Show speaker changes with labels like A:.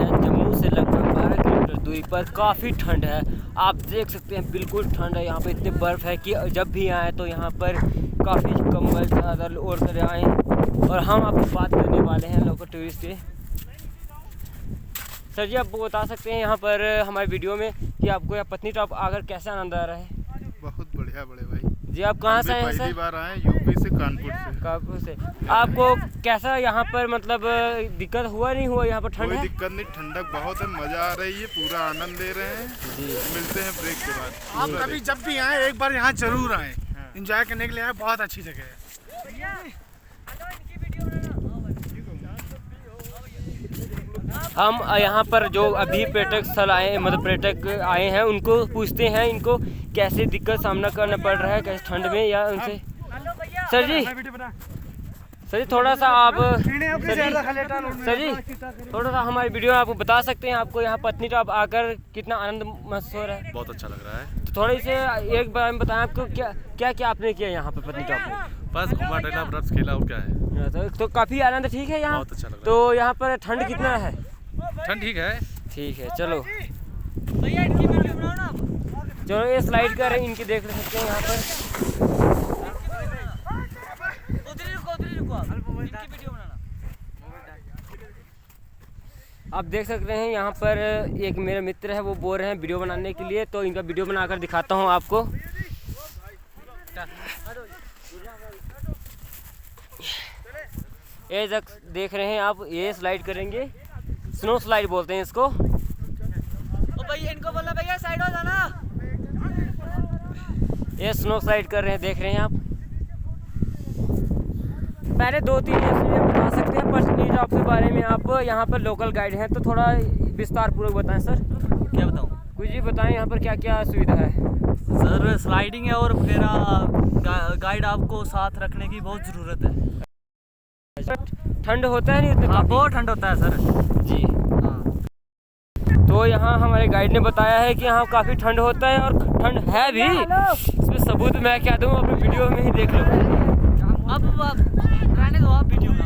A: हैं जम्मू से लगभग 12 किलोमीटर दूरी पर। काफ़ी ठंड है, आप देख सकते हैं, बिल्कुल ठंड है। यहाँ पे इतनी बर्फ़ है कि जब भी आए तो यहाँ पर काफ़ी कंबल चादर ओढ़ कर आएँ। और हम आपको बात करने वाले हैं लोकल टूरिस्ट से। सर जी, आप बता सकते हैं यहाँ पर हमारे वीडियो में कि आपको यहाँ पत्नीटॉप आकर कैसा आनंद आ रहा है?
B: बहुत बढ़िया बड़े भाई
A: जी। आप कहाँ से आए हैं सर?
B: पहली बार आए यूपी से, कानपुर से।
A: आपको कैसा यहाँ पर मतलब दिक्कत हुआ नहीं हुआ? यहाँ पर ठंड
B: कोई
A: है?
B: दिक्कत नहीं, ठंडक बहुत है, मजा आ रही है, पूरा आनंद ले रहे हैं जी। मिलते हैं ब्रेक के बाद।
C: आप कभी जब भी आए एक बार यहाँ जरूर आए, एंजॉय करने के लिए आए, बहुत अच्छी जगह है।
A: हम यहाँ पर जो अभी पर्यटक स्थल आए, मतलब पर्यटक आए हैं, उनको पूछते हैं इनको कैसे दिक्कत सामना करना पड़ रहा है, कैसे ठंड में, या उनसे। सर जी थोड़ा सा आप सर जी थोड़ा सा हमारी वीडियो में आपको बता सकते हैं आपको यहाँ पत्नीटॉप आकर कितना आनंद महसूस हो रहा है?
D: बहुत अच्छा लग रहा है।
A: तो थोड़ी से एक बार में बताएं आपको क्या आपने किया यहाँ पर पत्नीटॉप में?
D: बस घुमा टहला, बर्फ खेला और क्या है।
A: तो काफ़ी आनंद ठीक है यहाँ?
D: बहुत अच्छा लग रहा है।
A: तो यहाँ पर ठंड कितना है?
D: ठंड ठीक है।
A: चलो ये स्लाइड कर रहे हैं, इनकी देख सकते हैं यहाँ पर। आप देख सकते हैं यहाँ पर एक मेरे मित्र है, वो बोल रहे हैं वीडियो बनाने के लिए, तो इनका वीडियो बनाकर दिखाता हूँ आपको। ये देख रहे हैं आप, ये स्लाइड करेंगे, स्नो स्लाइड बोलते हैं इसको।
E: भैया इनको बोला भैया साइड हो जाना।
A: ये स्नो स्लाइड कर रहे हैं, देख रहे हैं आप। पहले 2-3 इसलिए बता सकते हैं पत्नीटॉप के बारे में। आप यहाँ पर लोकल गाइड हैं तो थोड़ा विस्तार पूर्वक बताएं सर।
E: क्या बताऊँ?
A: कुछ भी बताएं, यहाँ पर क्या क्या सुविधा है?
E: सर स्लाइडिंग है और मेरा गाइड आपको साथ रखने की बहुत ज़रूरत है।
A: ठंड होता है नहीं इतना?
E: हाँ, बहुत ठंड होता है सर
A: जी।
E: हाँ।
A: तो यहाँ हमारे गाइड ने बताया है कि यहाँ काफ़ी ठंड होता है, और ठंड है भी। इसमें सबूत मैं क्या दूँ, अपने वीडियो में ही देख लो।
E: अब रहने दो आप वीडियो में।